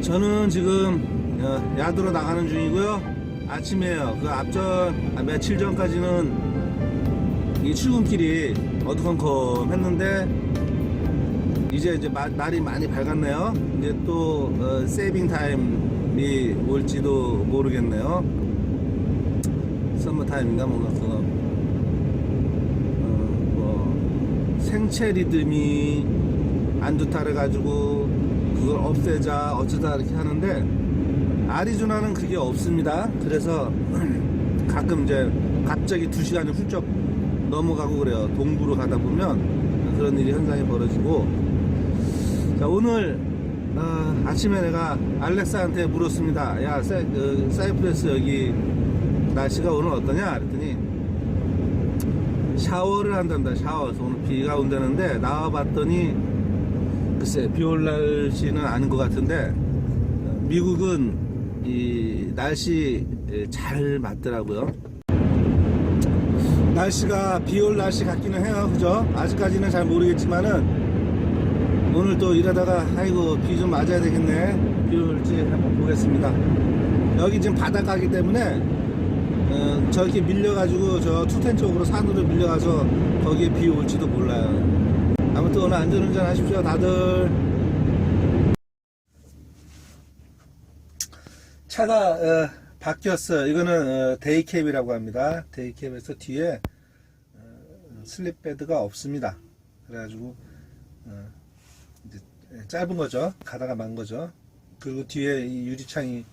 저는 지금 야드로 나가는 중이고요. 아침이에요. 그 앞전 며칠 전까지는 이 출근길이 어두컴컴했는데 이제 날이 많이 밝았네요. 이제 또 세이빙 타임이 올지도 모르겠네요. 서머 타임인가 뭔가 그거 생체 리듬이 안 좋다 그래가지고 그걸 없애자 어쩌다 이렇게 하는데 아리조나는 그게 없습니다. 그래서 가끔 이제 갑자기 2시간이 훌쩍 넘어가고 그래요. 동부로 가다 보면 그런 일이 현상이 벌어지고. 자, 오늘 아침에 내가 알렉사한테 물었습니다. 야, 사이프러스 여기 날씨가 오늘 어떠냐 그랬더니 샤워를 한단다. 샤워해서 오늘 비가 온다는데 나와봤더니 글쎄 비 올 날씨는 아닌 것 같은데 미국은 이 날씨 잘 맞더라고요. 날씨가 비 올 날씨 같기는 해요. 그죠? 아직까지는 잘 모르겠지만은 오늘 또 일하다가 아이고 비 좀 맞아야 되겠네. 비 올지 한번 보겠습니다. 여기 지금 바닷가이기 때문에 저렇게 밀려가지고 저 투텐 쪽으로 산으로 밀려가서 거기에 비 올지도 몰라요. 아무튼 오늘 안전운전 하십시오 다들. 차가 바뀌었어요. 이거는 데이캡이라고 합니다. 데이캡에서 뒤에 슬립베드가 없습니다. 그래가지고 이제 짧은 거죠. 가다가 만 거죠. 그리고 뒤에 이 유리창이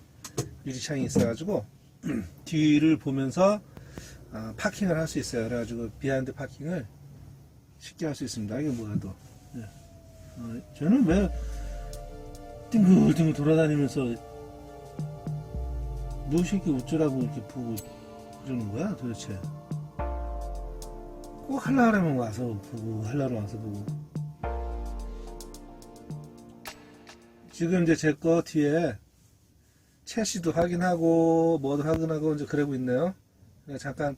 있어가지고 뒤를 보면서 파킹을 할 수 있어요. 그래가지고 비하인드 파킹을 쉽게 할 수 있습니다. 이게 뭐야 또. 저는 왜 띵글띵글 돌아다니면서 무엇이 이렇게 어쩌라고 이렇게 보고 그러는 거야 도대체. 꼭 하려면 와서 보고 하려면 와서 보고. 지금 이제 제 거 뒤에 채시도 확인하고 뭐도 확인하고 이제 그러고 있네요. 잠깐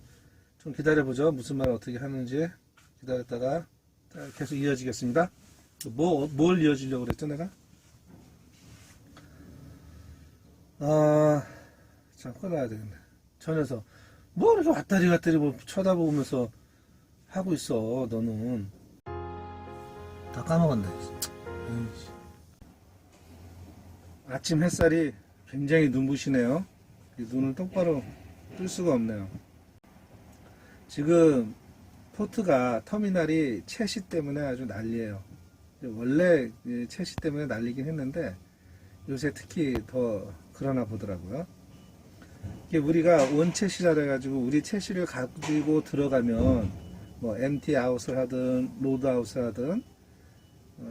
좀 기다려보죠. 무슨 말 어떻게 하는지 기다렸다가 계속 이어지겠습니다. 뭘 이어지려고 그랬죠 내가? 참 끊어야 되겠네. 저 녀석 뭐 이렇게 왔다리 갔다리 뭐 쳐다보면서 하고 있어. 너는 다 까먹었네. 아침 햇살이 굉장히 눈부시네요. 눈을 똑바로 뜰 수가 없네요. 지금 포트가 터미널이 채시 때문에 아주 난리예요. 원래 채시 때문에 난리긴 했는데 요새 특히 더 그러나 보더라고요. 이게 우리가 온 채시라 해가지고 우리 채시를 가지고 들어가면 뭐 MT 아웃을 하든 로드 아웃을 하든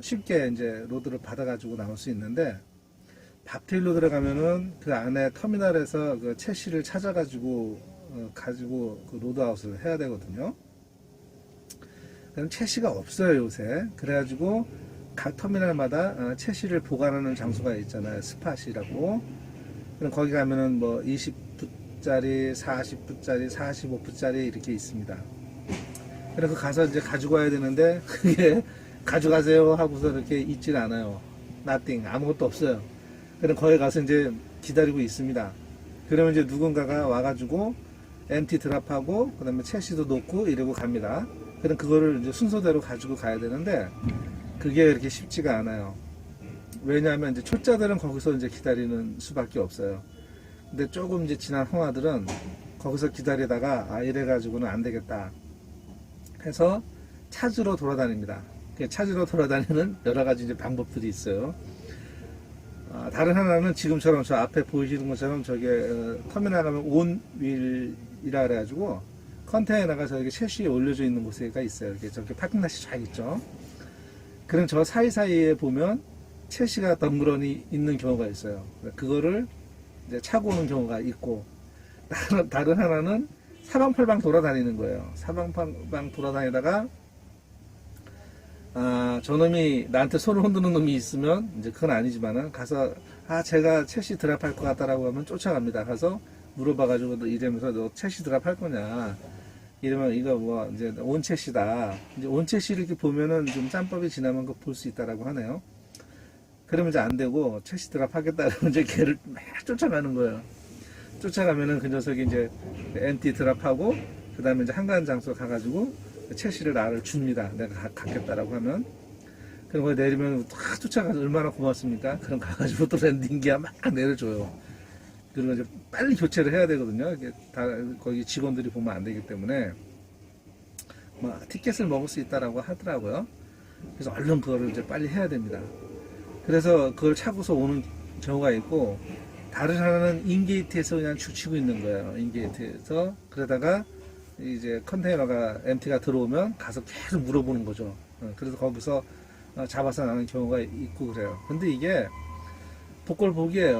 쉽게 이제 로드를 받아가지고 나올 수 있는데 밥테일로 들어가면은 그 안에 터미널에서 그 채시를 찾아가지고 가지고 그 로드 아웃을 해야 되거든요. 그럼 채시가 없어요 요새. 그래가지고 각 터미널마다 채시를 보관하는 장소가 있잖아요. 스팟이라고. 그럼 거기 가면은 뭐 20풋짜리, 40풋짜리, 45풋짜리 이렇게 있습니다. 그래서 가서 이제 가지고 와야 되는데 그게 가져가세요 하고서 이렇게 있질 않아요. nothing, 아무것도 없어요. 그럼 거기 가서 이제 기다리고 있습니다. 그러면 이제 누군가가 와가지고 MT 드랍하고 그 다음에 채시도 놓고 이러고 갑니다. 그럼 그거를 이제 순서대로 가지고 가야 되는데 그게 그렇게 쉽지가 않아요. 왜냐하면 이제 초짜들은 거기서 이제 기다리는 수밖에 없어요. 근데 조금 이제 지난 홍아들은 거기서 기다리다가 이래가지고는 안 되겠다 해서 찾으러 돌아다닙니다. 찾으러 돌아다니는 여러 가지 이제 방법들이 있어요. 다른 하나는 지금처럼 저 앞에 보이시는 것처럼 저게 터미널 가면 온윌이라 그래가지고 컨테이너가 저기 채시에 올려져 있는 곳에가 있어요. 이렇게 저렇게 파킹랏이 쫙 있죠. 그럼 저 사이사이에 보면 채시가 덩그러니 있는 경우가 있어요. 그거를 이제 차고 오는 경우가 있고, 다른 하나는 사방팔방 돌아다니는 거예요. 사방팔방 돌아다니다가 저놈이 나한테 손을 흔드는 놈이 있으면 이제 그건 아니지만은 가서 제가 채시 드랍할 것 같다라고 하면 쫓아갑니다. 가서 물어봐가지고 이러면서 너 채시 드랍할 거냐 이러면 이거 뭐 이제 온 채시다. 이제 온 채시를 이렇게 보면은 좀 짬밥이 지나면 거 볼 수 있다라고 하네요. 그러면 이제 안 되고 채시 드랍하겠다 그러면 이제 걔를 막 쫓아가는 거예요. 쫓아가면은 그 녀석이 이제 엔티 드랍하고 그 다음에 이제 한가한 장소 가가지고 채시를 나를 줍니다. 내가 갖겠다라고 하면. 그럼 거기 내리면 딱 쫓아가서 얼마나 고맙습니까? 그럼 가가지고 또 랜딩기야 막 내려줘요. 그리고 이제 빨리 교체를 해야 되거든요. 이게 다 거기 직원들이 보면 안 되기 때문에 뭐 티켓을 먹을 수 있다라고 하더라고요. 그래서 얼른 그거를 이제 빨리 해야 됩니다. 그래서 그걸 차고서 오는 경우가 있고, 다른 하나는 인게이트에서 그냥 주치고 있는 거예요. 인게이트에서. 그러다가 이제 컨테이너가 MT가 들어오면 가서 계속 물어보는 거죠. 그래서 거기서 잡아서 나는 경우가 있고 그래요. 근데 이게 복골복이에요.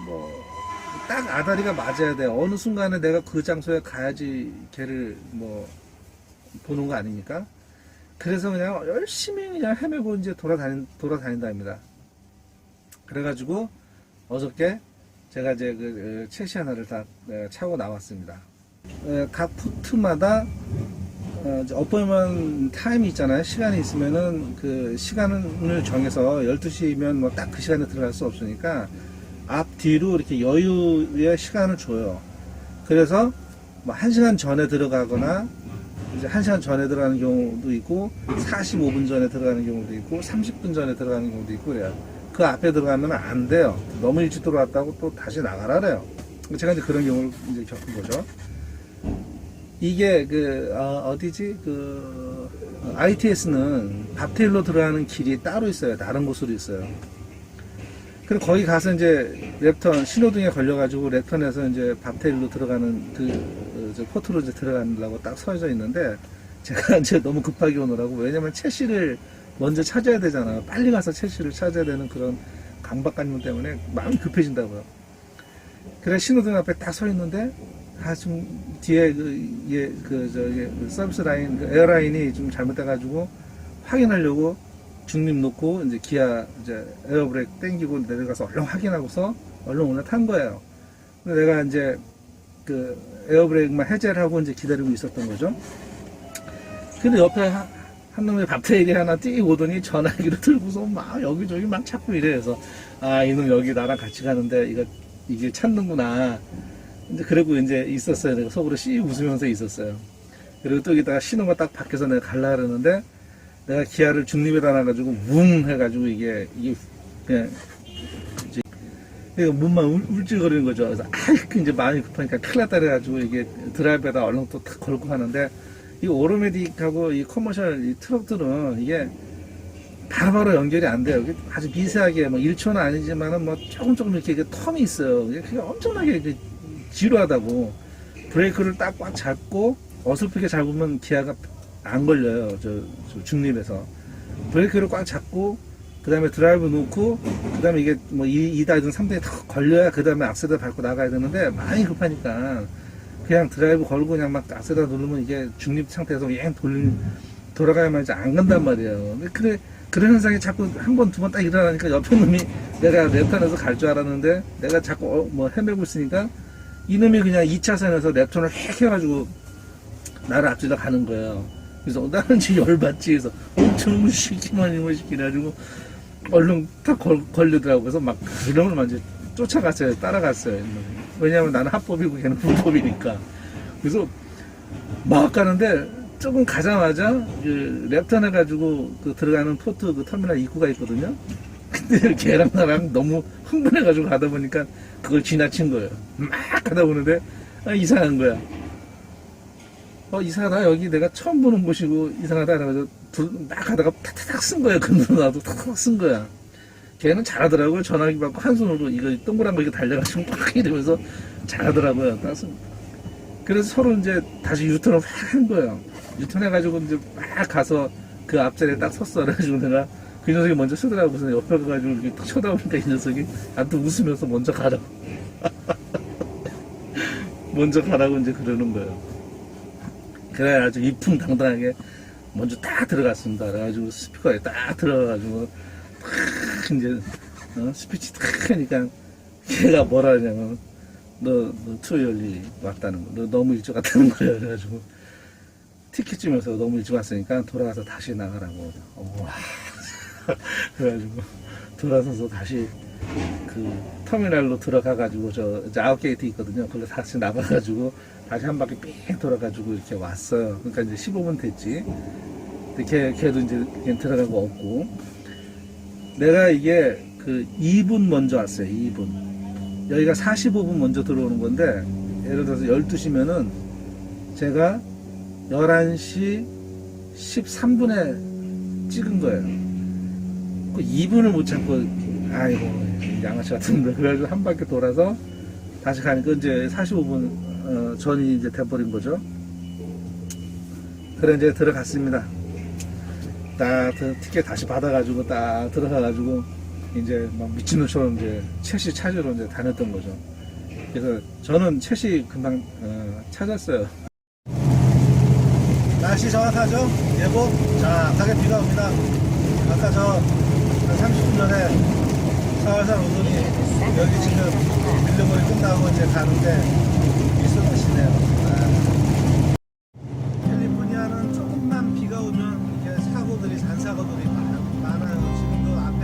뭐 딱 아다리가 맞아야 돼. 어느 순간에 내가 그 장소에 가야지 걔를 뭐 보는 거 아닙니까? 그래서 그냥 열심히 그냥 헤매고 이제 돌아다닌답니다. 그래가지고 어저께 제가 이제 그 채시 하나를 다 차고 나왔습니다. 각 포트마다 어포인먼트 타임이 있잖아요. 시간이 있으면은 그 시간을 정해서 12시면 뭐 딱 그 시간에 들어갈 수 없으니까 앞뒤로 이렇게 여유의 시간을 줘요. 그래서 뭐 1시간 전에 들어가거나 이제 1시간 전에 들어가는 경우도 있고 45분 전에 들어가는 경우도 있고 30분 전에 들어가는 경우도 있고 그래요. 그 앞에 들어가면 안 돼요. 너무 일찍 들어왔다고 또 다시 나가라 그래요. 제가 이제 그런 경우를 이제 겪은 거죠. 이게 어디지? ITS는 밥테일로 들어가는 길이 따로 있어요. 다른 곳으로 있어요. 그리고 거기 가서 이제 랩턴, 신호등에 걸려가지고 랩턴에서 이제 밥테일로 들어가는 포트로 이제 들어가려고 딱 서져 있는데, 제가 이제 너무 급하게 오느라고, 왜냐면 채시를 먼저 찾아야 되잖아요. 빨리 가서 채시를 찾아야 되는 그런 강박관념 때문에 마음이 급해진다고요. 그래 신호등 앞에 딱 서 있는데, 좀 뒤에 서비스 라인, 에어라인이 좀 잘못돼가지고 확인하려고 중립 놓고 이제 기아 이제 에어브레이크 땡기고 내려가서 얼른 확인하고서 얼른 올라탄 거예요. 근데 내가 이제 그 에어브레이크만 해제를 하고 이제 기다리고 있었던 거죠. 근데 옆에 한 놈의 밥테일이 하나 띄 오더니 전화기를 들고서 막 여기저기 막 찾고 이래서, 아, 이놈 여기 나랑 같이 가는데 이게 찾는구나. 이제 그러고 이제 있었어요. 내가 속으로 씩 웃으면서 있었어요. 그리고 또 여기다가 신호가 딱 바뀌어서 내가 갈라 그러는데, 내가 기아를 중립에다 놔가지고 웅 해가지고 이게 그냥 몸만 울적거리는 거죠. 그래서 이제 마음이 급하니까 큰일 났다 그래가지고 이게 드라이브에다 얼른 또 탁 걸고 하는데, 이 오토매틱하고 이 커머셜 이 트럭들은 이게 바로바로 연결이 안 돼요. 아주 미세하게 뭐 1초는 아니지만은 뭐 조금 이렇게 텀이 있어요. 그게 엄청나게 지루하다고. 브레이크를 딱 꽉 잡고 어설프게 잡으면 기아가 안 걸려요. 저 중립에서 브레이크를 꽉 잡고 그 다음에 드라이브 놓고 그 다음에 이게 뭐 2단이든 3단이 탁 걸려야 그 다음에 악셀을 밟고 나가야 되는데, 많이 급하니까 그냥 드라이브 걸고 그냥 막 악셀을 누르면 이게 중립 상태에서 그냥 돌아가야만 이제 안 간단 말이에요. 근데 그런 현상이 자꾸 한 번, 두 번 딱 일어나니까 옆에 놈이 내가 랩턴에서 갈 줄 알았는데 내가 자꾸 뭐 헤매고 있으니까 이놈이 그냥 2차선에서 랩턴을 획 해가지고 나를 앞질러 가는 거예요. 그래서 나는 지금 열받지. 그래서 엄청 시키만 이거 시키가지고 얼른 탁 걸리더라고. 그래서 막 그놈을 완전 쫓아갔어요. 따라갔어요. 왜냐면 나는 합법이고 걔는 불법이니까. 그래서 막 가는데 조금 가자마자 그 랩턴 해가지고 그 들어가는 포트 그 터미널 입구가 있거든요. 근데 걔랑 나랑 너무 흥분해가지고 가다 보니까 그걸 지나친 거예요. 막 가다 보는데 이상한 거야. 이상하다. 여기 내가 처음 보는 곳이고 이상하다. 그래가지고 막 가다가 탁탁탁 쓴 거야. 근데 나도 탁탁 쓴 거야. 걔는 잘하더라고요. 전화기 받고 한 손으로 이거 동그란 거 이렇게 달려가지고 막 이러면서 잘하더라고요. 그래서 서로 이제 다시 유턴을 확 한 거예요. 유턴해가지고 이제 막 가서 그 앞자리에 딱 섰어. 그래가지고 내가 그 녀석이 먼저 쓰더라고. 그래서 옆에 가가지고 이렇게 딱 쳐다보니까 이 녀석이 나한테 웃으면서 먼저 가라고. 먼저 가라고 이제 그러는 거예요. 그래 아주 이풍당당하게 먼저 딱 들어갔습니다. 그래가지고 스피커에 딱 들어가가지고 탁 이제 스피치 탁 하니까 걔가 뭐라 하냐면 너 투어열리 왔다는 거, 너 너무 일찍 왔다는 거야. 그래가지고 티켓 주면서 너무 일찍 왔으니까 돌아가서 다시 나가라고. 와 그래가지고 돌아서서 다시 그 터미널로 들어가가지고 저 이제 아웃게이트 있거든요. 그걸로 다시 나가가지고 다시 한 바퀴 삥 돌아가지고 이렇게 왔어요. 그러니까 이제 15분 됐지. 근데 걔도 이제 그냥 들어가고 없고. 내가 이게 그 2분 먼저 왔어요. 2분. 여기가 45분 먼저 들어오는 건데, 예를 들어서 12시면은 제가 11시 13분에 찍은 거예요. 그 2분을 못 참고, 아이고, 양아치 같은데. 그래가지고 한 바퀴 돌아서 다시 가니까 이제 45분 전이 이제 돼버린 거죠. 그래, 이제 들어갔습니다. 딱 티켓 다시 받아가지고 딱 들어가가지고 이제 막 미친놈처럼 이제 채시 찾으러 이제 다녔던 거죠. 그래서 저는 채시 금방 찾았어요. 날씨 정확하죠? 예보? 정확하게 비가 옵니다. 아까 저 30분 전에 살살 오더니 여기 지금 밀려버리 끝나고 이제 가는데 있어가시네요. 캘리포니아는 조금만 비가 오면 이렇게 사고들이 잔사고들이 많아요. 지금도 앞에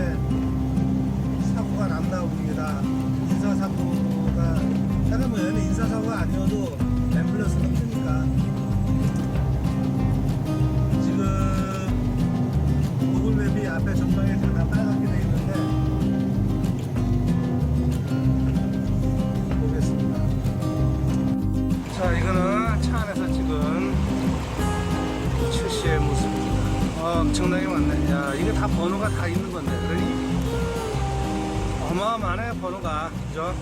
사고가 났나 봅니다. 인사사고가 사실 뭐 얘는 인사사고가 아니어도 앰뷸런스는 크니까 지금 구글맵이 앞에 전방에 다 빨갛게 돼 있는데 보겠습니다. 자, 이거는 차 안에서 찍은 출시의 모습입니다. 엄청나게 많네. 야, 이게 다 번호가 다 있는 건데, 그러니 어마어마하네 번호가, 그죠?